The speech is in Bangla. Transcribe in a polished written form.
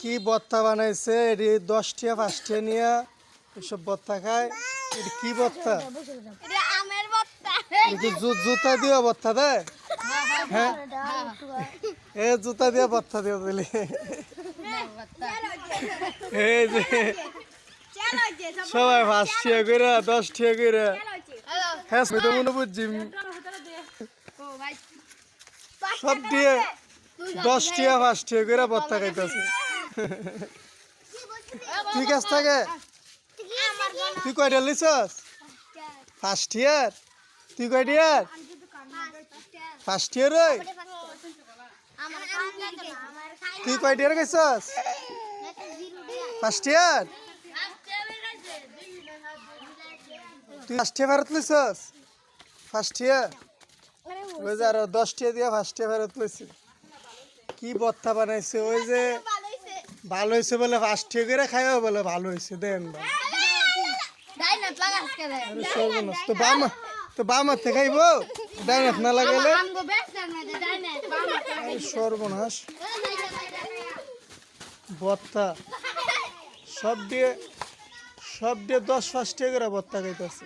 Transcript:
কি বত্তা বানাইছে এটি 10 টাকা 5 টাকা নিয়ে এসব বত্তা খায়। এটি কি বত্তা? আমের বত্তা। জুতা দিয়ে বত্তা দেয়? হ্যাঁ এ জুতা দিয়ে বত্তা দিয়ে দিলি। এই যে সবাই 5 টাকা করে 10 টাকা করে। হ্যাঁ আমি তো মনে বুঝছি সব দিয়ে 10 টাকা 5 টাকা করে বত্তা খাইতেছে। তুই কাছ থেকে তুই কয়টা লিছস? First year. তুই কয়টা ইয়ার? First year. ওই তুই কয়টা ইয়ার গেছস? First year. তুই ফার্স্ট ইয়ার ফেরত লিছস? First year. ওই যে আরো 10 টাকা দিয়ে ফার্স্ট ইয়ার ফেরত লইছি। কি বত্তা বানাইছে ওই যে ভালো হয়েছে বলে 5 টাকা করে খাইও বলে ভালো হয়েছে দেন তো বাম হাতে খাইবো ডাইনাত না লাগাইলে সর্বনাশ। বত্তা সব দিয়ে 10-5 টাকা করে বত্তা খাইতেছে।